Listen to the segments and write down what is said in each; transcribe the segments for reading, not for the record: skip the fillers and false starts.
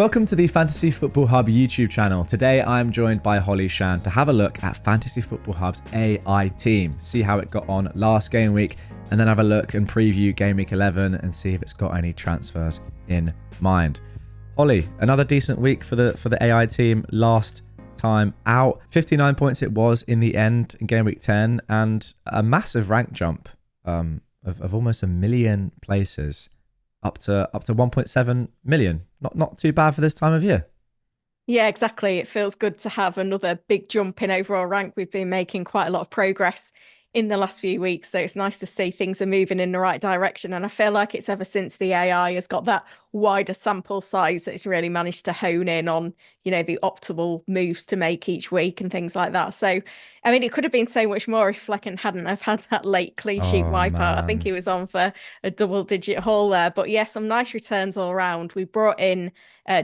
Welcome to the Fantasy Football Hub YouTube channel. Today I'm joined by Holly Shan to have a look at Fantasy Football Hub's AI team, see how it got on last game week, and then have a look and preview game week 11 and see if it's got any transfers in mind. Holly, another decent week for the AI team last time out. 59 points it was in the end in game week 10, and a massive rank jump of almost 1 million places. Up to 1.7 million. Not too bad for this time of year. Yeah, exactly. It feels good to have another big jump in overall rank. We've been making quite a lot of progress in the last few weeks, so it's nice to see things are moving in the right direction. And I feel like it's ever since the AI has got that wider sample size that it's really managed to hone in on, the optimal moves to make each week and things like that. So, I mean, it could have been so much more if Flecken hadn't have had that late clean sheet Oh, wipeout. I think man. he was on for a double-digit haul there. But yeah, some nice returns all around. We brought in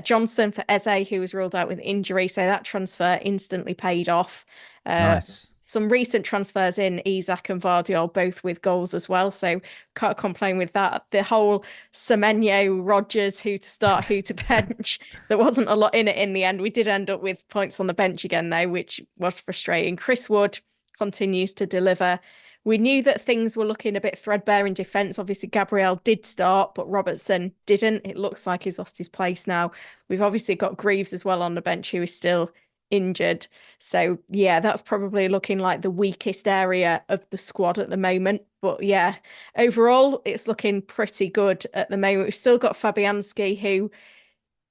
Johnson for Eze, who was ruled out with injury, so that transfer instantly paid off. Nice. Some recent transfers in Isak and Vardiol, both with goals as well, so can't complain with that. The whole Semenyo, Rodgers, who to start, who to bench, there wasn't a lot in it in the end. We did end up with points on the bench again, though, which was frustrating. Chris Wood continues to deliver. We knew that things were looking a bit threadbare in defence. Obviously, Gabriel did start, but Robertson didn't. It looks like he's lost his place now. We've obviously got Greaves as well on the bench, who is still injured. So, yeah, that's probably looking like the weakest area of the squad at the moment. But yeah, overall, it's looking pretty good at the moment. We've still got Fabianski, who,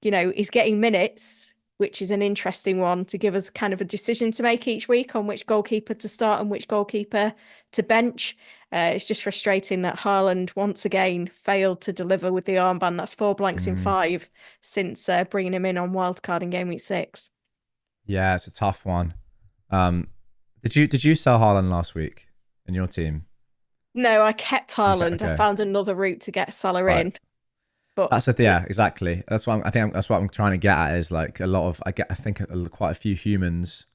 is getting minutes, which is an interesting one to give us kind of a decision to make each week on which goalkeeper to start and which goalkeeper to bench. It's just frustrating that Haaland once again failed to deliver with the armband. That's 4 blanks in 5 since bringing him in on wildcard in game week 6. Yeah, it's a tough one. Did you sell Haaland last week in your team? No, I kept Haaland. I Okay. found another route to get Salah Right. in. But That's it. Yeah, exactly. That's what I'm trying to get at is like a lot of I think quite a few humans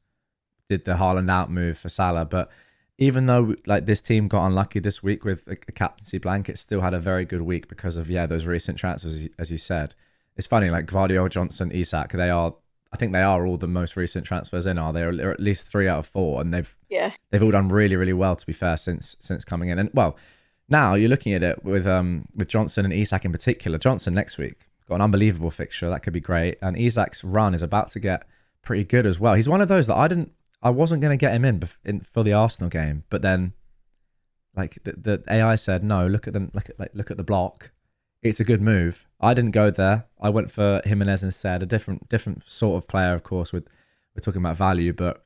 did the Haaland out move for Salah, but even though like this team got unlucky this week with a captaincy blanket, still had a very good week because of those recent transfers as you said. It's funny, like Guardiola, Johnson, Isak, I think they are all the most recent transfers in, are they? Or at least 3 out of 4, and they've all done really, really well, to be fair, since coming in. And well, now you're looking at it with Johnson and Isak in particular. Johnson next week got an unbelievable fixture, that could be great, and Isak's run is about to get pretty good as well. He's one of those that I wasn't going to get him in for the Arsenal game, but then like the AI said no. Look at the block. It's a good move. I didn't go there. I went for Jimenez instead. A different sort of player, of course. We're talking about value, but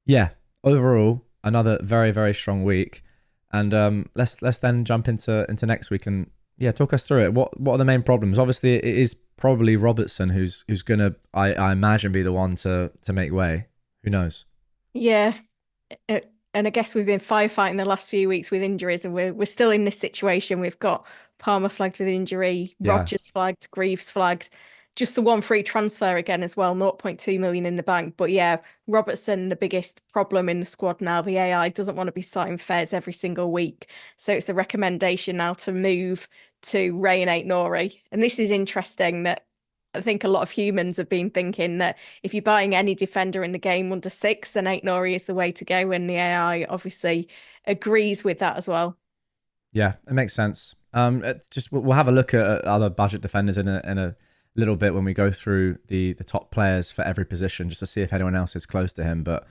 yeah, overall another very, very strong week. And let's then jump into next week and talk us through it. What are the main problems? Obviously, it is probably Robertson who's gonna I imagine be the one to make way. Who knows? yeah, and I guess we've been firefighting the last few weeks with injuries, and we're still in this situation. We've got Palmer flagged with injury, Yeah. Rodgers flagged, Greaves flagged, just the one free transfer again as well, 0.2 million in the bank. But yeah, Robertson, the biggest problem in the squad now. The AI doesn't want to be starting Fez every single week. So it's the recommendation now to move to Ray and Eight Nori. And this is interesting that I think a lot of humans have been thinking that if you're buying any defender in the game under 6, then Eight Nori is the way to go. And the AI obviously agrees with that as well. Yeah, it makes sense. Just we'll have a look at other budget defenders in a little bit when we go through the top players for every position, just to see if anyone else is close to him. But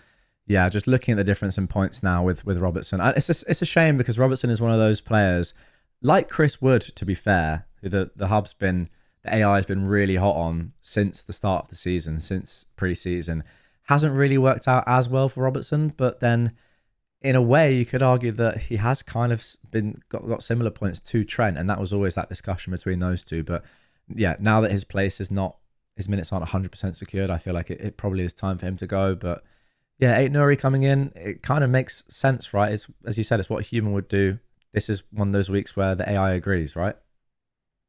yeah, just looking at the difference in points now with Robertson, it's a shame because Robertson is one of those players like Chris Wood, to be fair, who the AI has been really hot on since the start of the season, since pre-season. Hasn't really worked out as well for Robertson, but then in a way you could argue that he has kind of got similar points to Trent, and that was always that discussion between those two. But yeah, now that his minutes aren't 100% secured, I feel like it probably is time for him to go. But yeah, Eight Nuri coming in, it kind of makes sense, right? It's, as you said, it's what a human would do. This is one of those weeks where the AI agrees, right?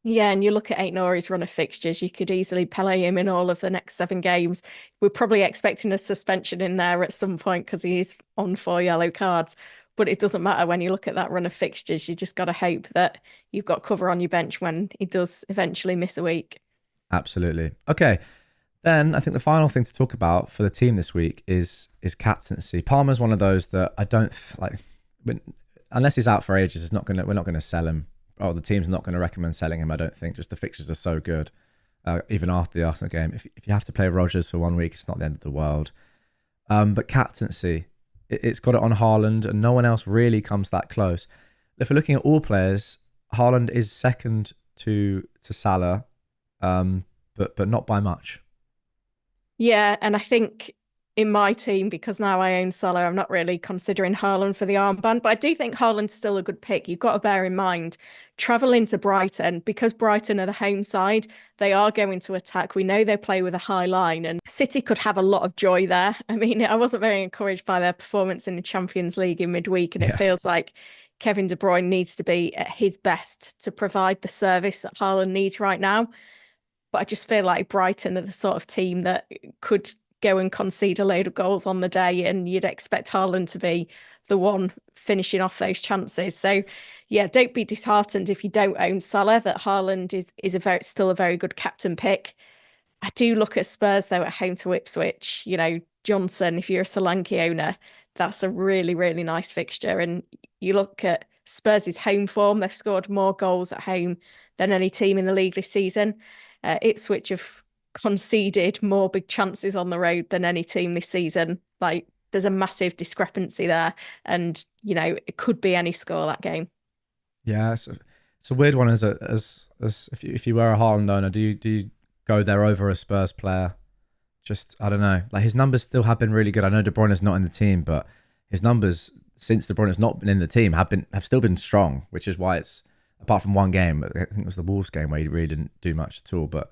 Yeah, and you look at Eight Nori's run of fixtures, you could easily play him in all of the next 7 games. We're probably expecting a suspension in there at some point because he is on 4 yellow cards. But it doesn't matter when you look at that run of fixtures. You just got to hope that you've got cover on your bench when he does eventually miss a week. Absolutely. Okay. Then I think the final thing to talk about for the team this week is captaincy. Palmer's one of those that I don't like. Unless he's out for ages, we're not gonna sell him. Oh, the team's not going to recommend selling him. I don't think. Just the fixtures are so good. Even after the Arsenal game, if you have to play Rodgers for 1 week, it's not the end of the world. But captaincy, it's got it on Haaland, and no one else really comes that close. If we're looking at all players, Haaland is second to Salah, but not by much. Yeah, and I think in my team, because now I own Salah, I'm not really considering Haaland for the armband, but I do think Haaland's still a good pick. You've got to bear in mind, travelling to Brighton, because Brighton are the home side, they are going to attack. We know they play with a high line, and City could have a lot of joy there. I mean, I wasn't very encouraged by their performance in the Champions League in midweek, and it Yeah. feels like Kevin De Bruyne needs to be at his best to provide the service that Haaland needs right now. But I just feel like Brighton are the sort of team that could go and concede a load of goals on the day, and you'd expect Haaland to be the one finishing off those chances. So, yeah, don't be disheartened if you don't own Salah. That Haaland is still a very good captain pick. I do look at Spurs though at home to Ipswich. You know, Johnson, if you're a Solanke owner, that's a really, really nice fixture. And you look at Spurs' home form, they've scored more goals at home than any team in the league this season. Ipswich have conceded more big chances on the road than any team this season. Like, there's a massive discrepancy there. And, you know, it could be any score that game. Yeah, it's a weird one. As if you were a Haaland owner, do you go there over a Spurs player? Just I don't know. Like his numbers still have been really good. I know De Bruyne is not in the team, but his numbers since De Bruyne has not been in the team have still been strong, which is why it's apart from one game. I think it was the Wolves game where he really didn't do much at all. But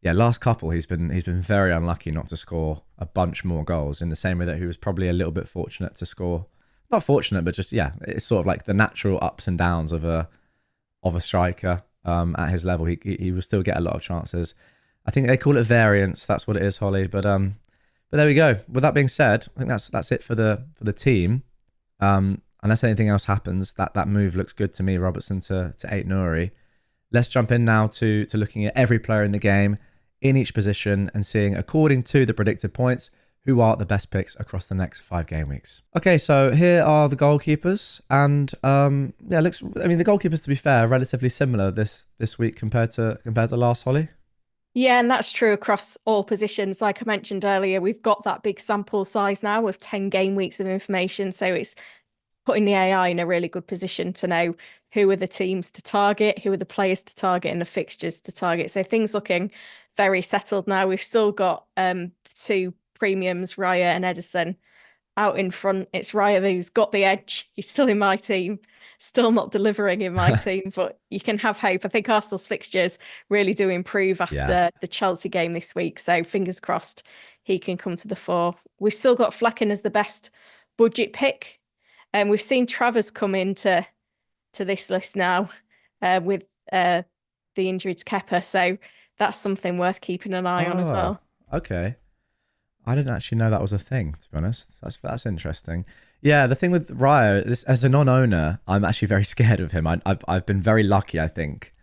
yeah, last couple he's been very unlucky not to score a bunch more goals. In the same way that he was probably a little bit fortunate to score, not fortunate, but just yeah, it's sort of like the natural ups and downs of a striker at his level. He will still get a lot of chances. I think they call it variance. That's what it is, Holly. But there we go. With that being said, I think that's it for the team. Unless anything else happens, that move looks good to me. Robertson to 8 Nouri. Let's jump in now to looking at every player in the game in each position and seeing, according to the predicted points, who are the best picks across the next 5 game weeks. Okay, so here are the goalkeepers, and yeah, looks. I mean, the goalkeepers, to be fair, are relatively similar this week compared to last, Holly. Yeah, and that's true across all positions. Like I mentioned earlier, we've got that big sample size now with 10 game weeks of information. So it's putting the AI in a really good position to know who are the teams to target, who are the players to target, and the fixtures to target. So things looking very settled now. We've still got 2 premiums, Raya and Edison, out in front. It's Raya who's got the edge. He's still in my team, still not delivering in my team, but you can have hope. I think Arsenal's fixtures really do improve Yeah. after the Chelsea game this week. So fingers crossed he can come to the fore. We've still got Flecken as the best budget pick. And we've seen Travers come into this list now with the injury to Kepa. So that's something worth keeping an eye on as well. Okay. I didn't actually know that was a thing, to be honest. That's interesting. Yeah, the thing with Ryo, this as a non-owner, I'm actually very scared of him. I've been very lucky, I think,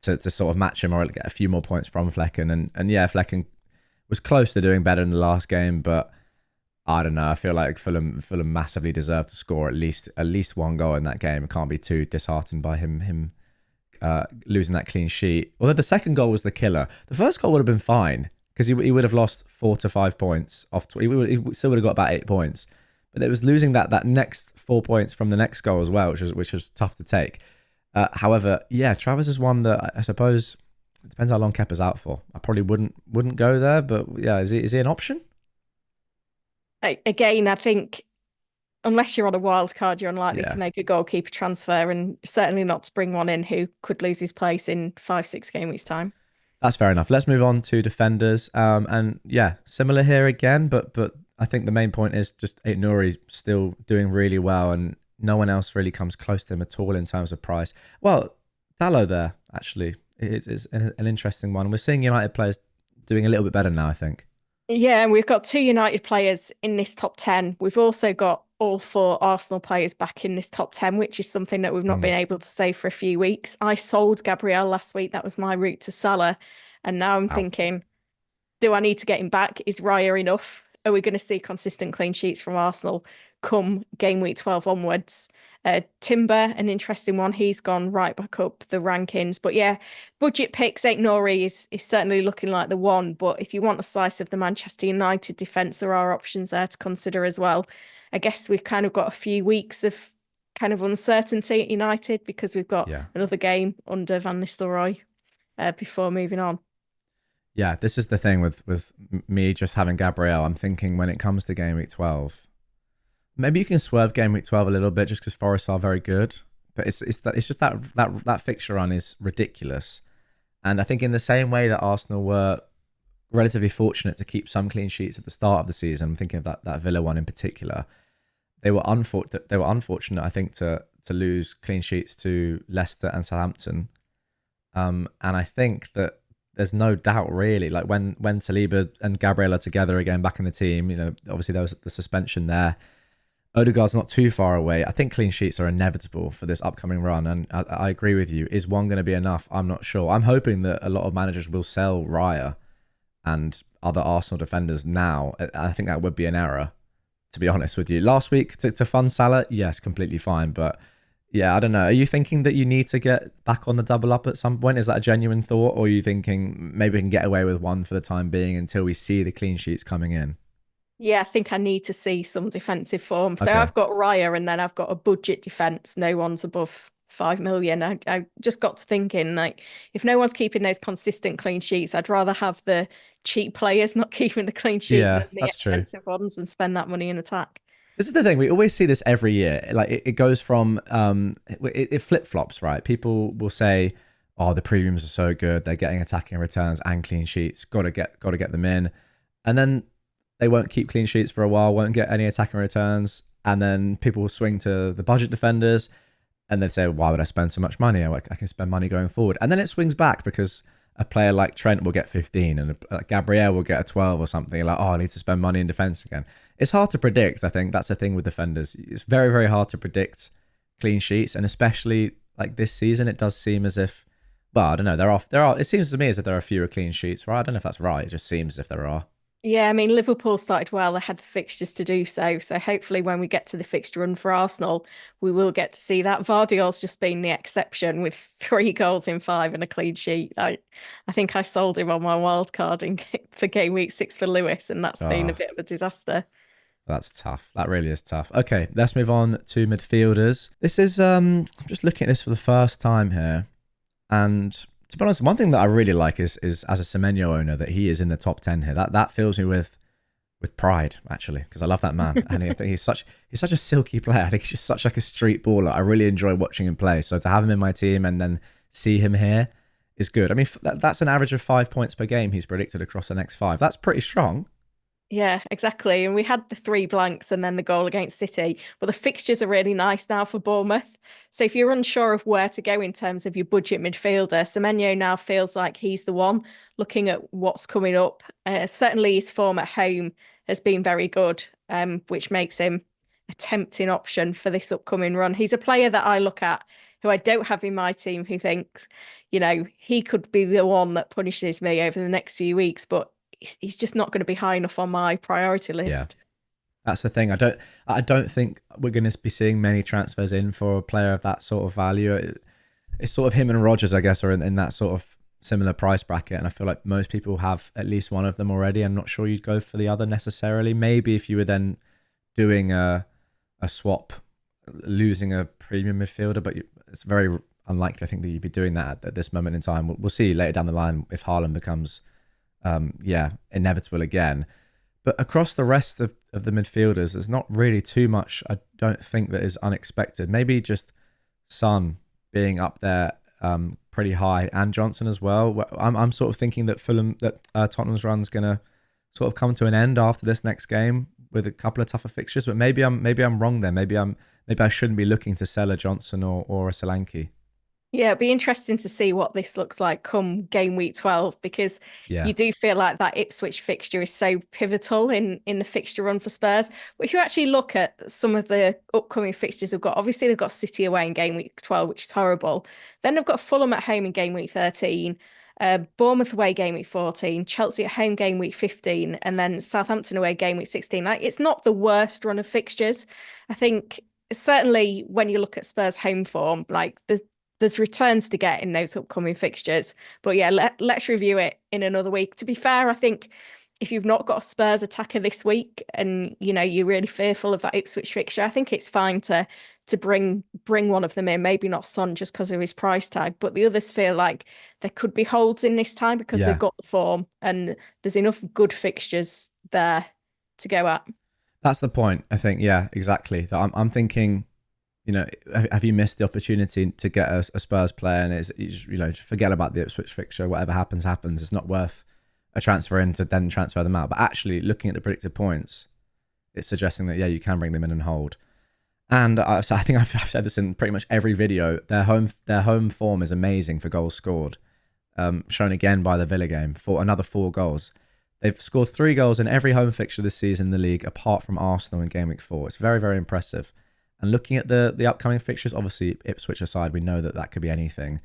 to sort of match him or get a few more points from Flecken. And yeah, Flecken was close to doing better in the last game, but I don't know. I feel like Fulham massively deserved to score at least one goal in that game. I can't be too disheartened by him losing that clean sheet. Although the second goal was the killer. The first goal would have been fine because he would have lost 4 to 5 points off. He still would have got about 8 points, but it was losing that next 4 points from the next goal as well, which was tough to take. However, yeah, Travers is one that I suppose it depends how long Kepa's out for. I probably wouldn't go there, but yeah, is he an option? Again, I think unless you're on a wild card, you're unlikely to make a goalkeeper transfer, and certainly not to bring one in who could lose his place in 5-6 game weeks time. That's fair enough. Let's move on to defenders. And yeah, similar here again, but I think the main point is just Ait Nouri still doing really well, and no one else really comes close to him at all in terms of price. Well, Dalot there actually is an interesting one. We're seeing United players doing a little bit better now, I think. Yeah, and we've got 2 United players in this top 10. We've also got all 4 Arsenal players back in this top 10, which is something that we've not been able to say for a few weeks. I sold Gabriel last week. That was my route to Salah. And now I'm Wow. thinking, do I need to get him back? Is Raya enough? Are we going to see consistent clean sheets from Arsenal come game week 12 onwards? Timber, an interesting one. He's gone right back up the rankings. But yeah, budget picks, Ain't Nori is certainly looking like the one. But if you want a slice of the Manchester United defence, there are options there to consider as well. I guess we've kind of got a few weeks of kind of uncertainty at United because we've got Yeah. another game under Van Nistelrooy before moving on. Yeah, this is the thing with me just having Gabriel. I'm thinking when it comes to game week 12, maybe you can swerve game week 12 a little bit just because Forest are very good. But it's just that fixture run is ridiculous. And I think in the same way that Arsenal were relatively fortunate to keep some clean sheets at the start of the season, I'm thinking of that Villa one in particular. They were unfortunate, I think, to lose clean sheets to Leicester and Southampton. And I think that there's no doubt really, like when Saliba and Gabriel are together again back in the team, obviously there was the suspension there. Odegaard's not too far away. I think clean sheets are inevitable for this upcoming run, and I agree with you. Is one going to be enough? I'm not sure. I'm hoping that a lot of managers will sell Raya and other Arsenal defenders now. I think that would be an error, to be honest with you. Last week to fund Salah, yes, completely fine, but yeah, I don't know. Are you thinking that you need to get back on the double up at some point? Is that a genuine thought? Or are you thinking maybe we can get away with one for the time being until we see the clean sheets coming in? Yeah, I think I need to see some defensive form. So Okay. I've got Raya and then I've got a budget defense. No one's above 5 million. I just got to thinking, like, if no one's keeping those consistent clean sheets, I'd rather have the cheap players not keeping the clean sheet Yeah, than the that's true. expensive ones and spend that money in attack. This is the thing. We always see this every year. Like it goes from it flip flops, right? People will say, "Oh, the premiums are so good. They're getting attacking returns and clean sheets. Got to get them in," and then they won't keep clean sheets for a while. Won't get any attacking returns, and then people will swing to the budget defenders, and they'd say, "Why would I spend so much money? I can spend money going forward." And then it swings back because a player like Trent will get 15 and Gabriel will get a 12 or something. Like, oh, I need to spend money in defense again. It's hard to predict. I think that's the thing with defenders. It's very, very hard to predict clean sheets, and especially like this season, it does seem as if, well, I don't know. There are. It seems to me as if there are fewer clean sheets, right? I don't know if that's right. It just seems as if there are. Yeah, I mean, Liverpool started well. They had the fixtures to do so. So hopefully, when we get to the fixture run for Arsenal, we will get to see that. Vardiol's just been the exception with 3 goals in 5 and a clean sheet. I think I sold him on my wild card for game week 6 for Lewis, and that's been a Oh, bit of a disaster. that's tough. That really is tough. Okay, let's move on to midfielders. This is I'm just looking at this for the first time here, and to be honest, one thing that I really like is as a Semenyo owner that he is in the top 10 here. That fills me with pride actually because I love that man, and I think he's such a silky player. I think he's just such like a street baller. I really enjoy watching him play. So to have him in my team and then see him here is good. I mean, that's an average of 5 points per game he's predicted across the next five. That's pretty strong. Yeah, exactly. And we had the 3 blanks and then the goal against City. But the fixtures are really nice now for Bournemouth. So if you're unsure of where to go in terms of your budget midfielder, Semenyo now feels like he's the one looking at what's coming up. Certainly his form at home has been very good, which makes him a tempting option for this upcoming run. He's a player that I look at who I don't have in my team who thinks, he could be the one that punishes me over the next few weeks, but he's just not going to be high enough on my priority Yeah. list. That's the thing. I don't think we're going to be seeing many transfers in for a player of that sort of value. It's sort of him and Rogers, I guess, are in that sort of similar price bracket, and I feel like most people have at least one of them already. I'm not sure you'd go for the other necessarily. Maybe if you were then doing a swap, losing a premium midfielder, but it's very unlikely. I think that you'd be doing that at this moment in time. We'll see later down the line if Haaland becomes, inevitable again. But across the rest of the midfielders, there's not really too much, I don't think, that is unexpected. Maybe just Son being up there pretty high, and Johnson as well. I'm sort of thinking that Tottenham's run's going to sort of come to an end after this next game with a couple of tougher fixtures. But maybe I'm wrong there. Maybe I shouldn't be looking to sell a Johnson or a Solanke. Yeah, it'd be interesting to see what this looks like come game week 12 because Yeah, you do feel like that Ipswich fixture is so pivotal in the fixture run for Spurs. But if you actually look at some of the upcoming fixtures they've got, obviously they've got City away in game week 12, which is horrible. Then they've got Fulham at home in game week 13. Bournemouth away game week 14, Chelsea at home game week 15, and then Southampton away game week 16. Like, it's not the worst run of fixtures. I think certainly when you look at Spurs home form, like there's returns to get in those upcoming fixtures. But yeah, let's review it in another week. To be fair, I think if you've not got a Spurs attacker this week and you're really fearful of that Ipswich fixture, I think it's fine to bring one of them in. Maybe not Son just because of his price tag, but the others feel like there could be holds in this time because they've got the form and there's enough good fixtures there to go at. That's the point, I think. Yeah, exactly. I'm thinking, have you missed the opportunity to get a Spurs player and forget about the Ipswich fixture, whatever happens. It's not worth a transfer in to then transfer them out. But actually looking at the predicted points, it's suggesting that, you can bring them in and hold. And so I think I've said this in pretty much every video. Their home form is amazing for goals scored, shown again by the Villa game for another 4 goals. They've scored 3 goals in every home fixture this season in the league, apart from Arsenal in game week 4. It's very, very impressive. And looking at the upcoming fixtures, obviously Ipswich aside, we know that could be anything.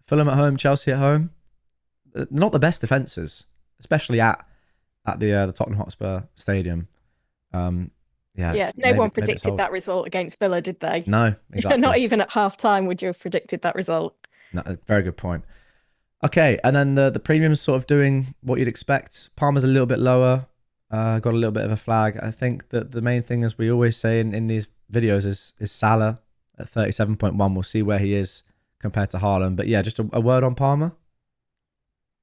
Fulham at home, Chelsea at home, not the best defences, especially at the Tottenham Hotspur Stadium. No one predicted that result against Villa, did they? No, exactly. Not even at half time would you have predicted that result. No, very good point. Okay, and then the premium's sort of doing what you'd expect. Palmer's a little bit lower, got a little bit of a flag. I think that the main thing, as we always say in these videos, is Salah at 37.1. We'll see where he is compared to Haaland. But yeah, just a word on Palmer.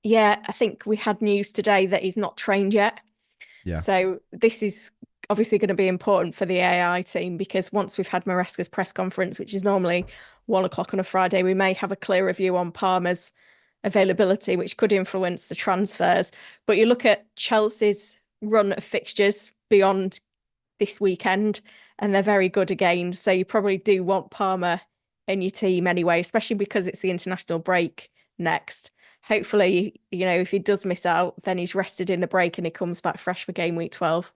Yeah, I think we had news today that he's not trained yet. Yeah. So this is obviously going to be important for the AI team, because once we've had Maresca's press conference, which is normally 1:00 on a Friday, we may have a clearer view on Palmer's availability, which could influence the transfers. But you look at Chelsea's run of fixtures beyond this weekend, and they're very good again. So you probably do want Palmer in your team anyway, especially because it's the international break next. Hopefully, if he does miss out, then he's rested in the break and he comes back fresh for game week 12.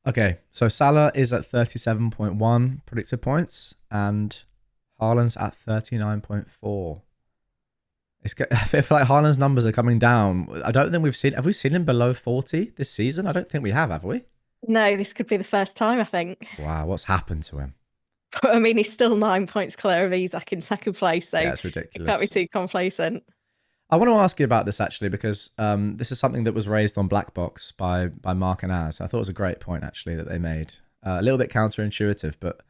Okay, so Salah is at 37.1 predicted points and Haaland's at 39.4. I feel like Haaland's numbers are coming down. I don't think have we seen him below 40 this season? I don't think we have we? No, this could be the first time, I think. Wow, what's happened to him? But I mean, he's still 9 points clear of Isak in second place, so it's ridiculous. Can't be too complacent. I want to ask you about this actually, because this is something that was raised on Black Box by Mark and Az. I thought it was a great point actually that they made. A little bit counterintuitive, but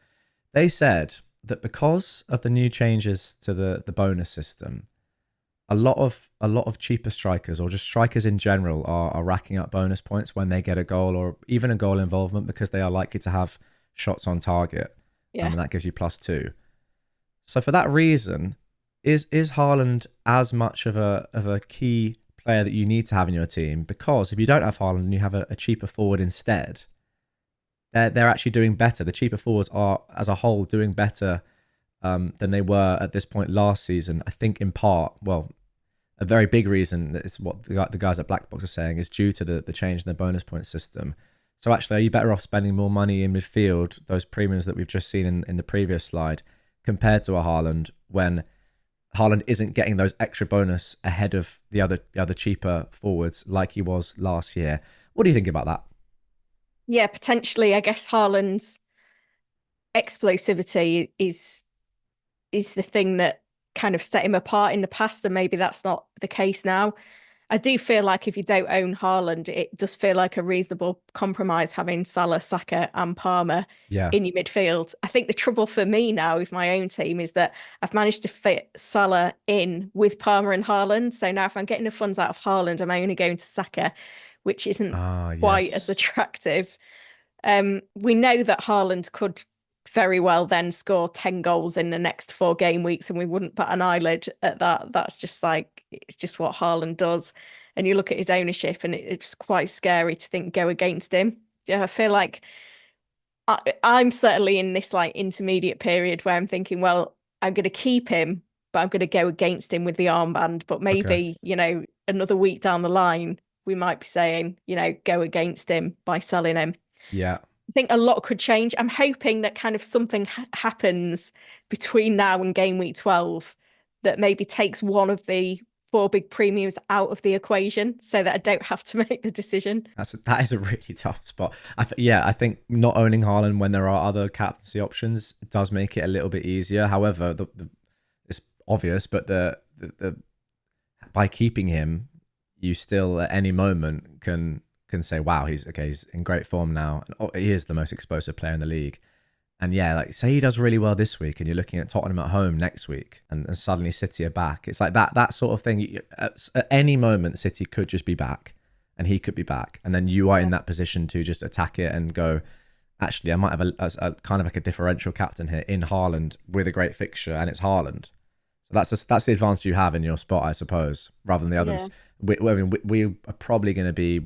they said that because of the new changes to the bonus system, a lot of cheaper strikers, or just strikers in general, are racking up bonus points when they get a goal or even a goal involvement, because they are likely to have shots on target. Yeah. And that gives you +2. So for that reason, is Haaland as much of a key player that you need to have in your team? Because if you don't have Haaland and you have a cheaper forward instead, they're actually doing better. The cheaper forwards are, as a whole, doing better than they were at this point last season. I think in part, well, a very big reason, that is what the guys at Black Box are saying, is due to the change in the bonus point system. So actually, are you better off spending more money in midfield, those premiums that we've just seen in the previous slide, compared to a Haaland, when Haaland isn't getting those extra bonus ahead of the other cheaper forwards like he was last year? What do you think about that? Yeah, potentially. I guess Haaland's explosivity is the thing that kind of set him apart in the past, and maybe that's not the case now. I do feel like if you don't own Haaland, it does feel like a reasonable compromise having Salah, Saka and Palmer in your midfield. I think the trouble for me now with my own team is that I've managed to fit Salah in with Palmer and Haaland. So now if I'm getting the funds out of Haaland, I'm only going to Saka, which isn't quite as attractive. We know that Haaland could very well then score 10 goals in the next 4 game weeks, and we wouldn't put an eyelid at that. That's just it's just what Haaland does. And you look at his ownership and it's quite scary to think go against him. Yeah, I feel like I'm certainly in this intermediate period where I'm thinking, well, I'm going to keep him, but I'm going to go against him with the armband. But maybe, another week down the line, we might be saying, go against him by selling him. Yeah. I think a lot could change. I'm hoping that kind of something happens between now and game week 12 that maybe takes one of the four big premiums out of the equation so that I don't have to make the decision. That is a really tough spot. I think not owning Haaland when there are other captaincy options does make it a little bit easier. However, it's obvious, but the by keeping him, you still at any moment can say, wow, he's in great form now. And he is the most explosive player in the league. And yeah, like say he does really well this week and you're looking at Tottenham at home next week and suddenly City are back. It's like that sort of thing. At any moment, City could just be back and he could be back. And then you are in that position to just attack it and go, actually, I might have a kind of like a differential captain here in Haaland with a great fixture and it's Haaland. So that's the advantage you have in your spot, I suppose, rather than the others. Yeah. We are probably going to be,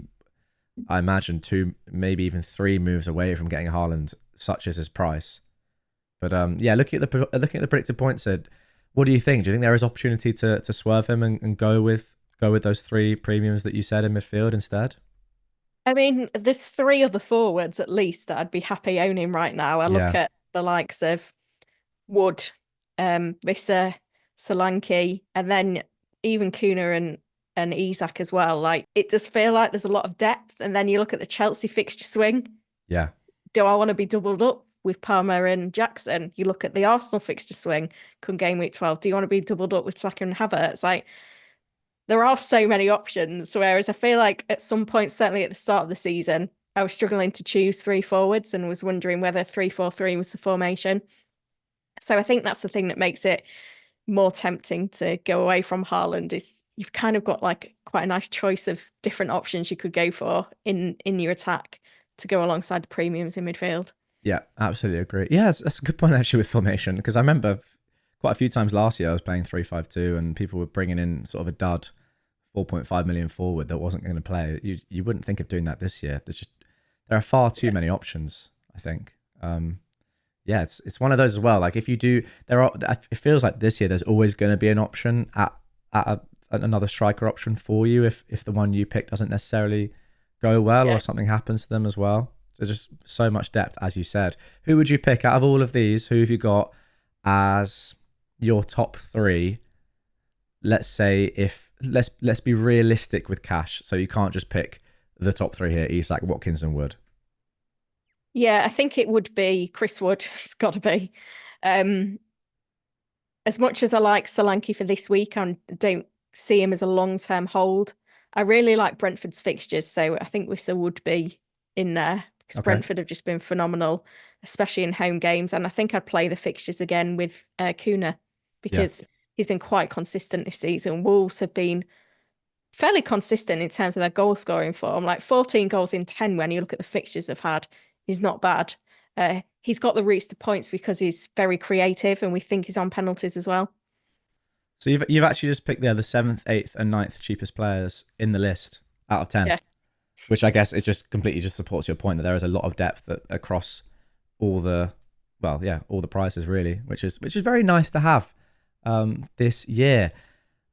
I imagine, 2, maybe even 3 moves away from getting Haaland, such as his price. But looking at the predicted points, what do you think? Do you think there is opportunity to swerve him and go with those 3 premiums that you said in midfield instead? I mean, there's 3 other forwards at least that I'd be happy owning right now. I look at the likes of Wood, Visser, Solanke, and then even Kuna and Isak as well. Like, it does feel like there's a lot of depth. And then you look at the Chelsea fixture swing. Yeah. Do I want to be doubled up with Palmer and Jackson? You look at the Arsenal fixture swing come GameWeek 12. Do you want to be doubled up with Saka and Havertz? Like, there are so many options. Whereas I feel like at some point, certainly at the start of the season, I was struggling to choose 3 forwards and was wondering whether 3-4-3 was the formation. So I think that's the thing that makes it more tempting to go away from Haaland is you've kind of got like quite a nice choice of different options you could go for in your attack to go alongside the premiums in midfield. Yeah, absolutely agree. Yeah, that's a good point actually with formation, because I remember quite a few times last year I was playing 3-5-2 and people were bringing in sort of a dud 4.5 million forward that wasn't going to play. You wouldn't think of doing that this year. There are far too many options, I think. Yeah, it's one of those as well. Like if you do, it feels like this year there's always going to be an option at another striker option for you if the one you pick doesn't necessarily go well or something happens to them as well. There's just so much depth, as you said. Who would you pick out of all of these? Who have you got as your top 3? Let's say let's be realistic with cash, so you can't just pick the top 3 here: Isak, Watkins, and Wood. Yeah, I think it would be Chris Wood. It's got to be. As much as I like Solanke for this week, I don't see him as a long-term hold. I really like Brentford's fixtures, so I think Wissa would be in there because Brentford have just been phenomenal, especially in home games. And I think I'd play the fixtures again with Kuna because he's been quite consistent this season. Wolves have been fairly consistent in terms of their goal scoring form, like 14 goals in 10 when you look at the fixtures they've had. He's not bad. He's got the routes to points because he's very creative and we think he's on penalties as well. So you've actually just picked the 7th, 8th and 9th cheapest players in the list out of 10. Yeah. Which I guess is just completely just supports your point that there is a lot of depth across all the prices really, which is very nice to have this year.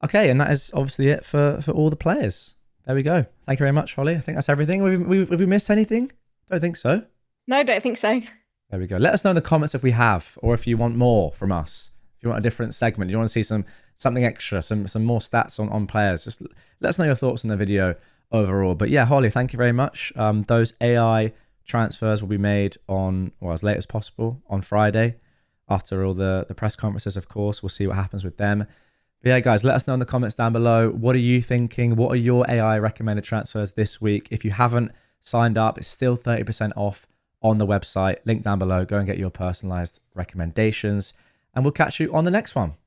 Okay, and that is obviously it for all the players. There we go. Thank you very much, Holly. I think that's everything. Have we missed anything? Don't think so. No, I don't think so. There we go. Let us know in the comments if we have, or if you want more from us. If you want a different segment, you want to see something extra, some more stats on players. Just let us know your thoughts on the video overall. But yeah, Holly, thank you very much. Those AI transfers will be made on, as late as possible on Friday after all the press conferences, of course. We'll see what happens with them. But yeah, guys, let us know in the comments down below. What are you thinking? What are your AI recommended transfers this week? If you haven't signed up, it's still 30% off on the website. Link down below. Go and get your personalized recommendations. And we'll catch you on the next one.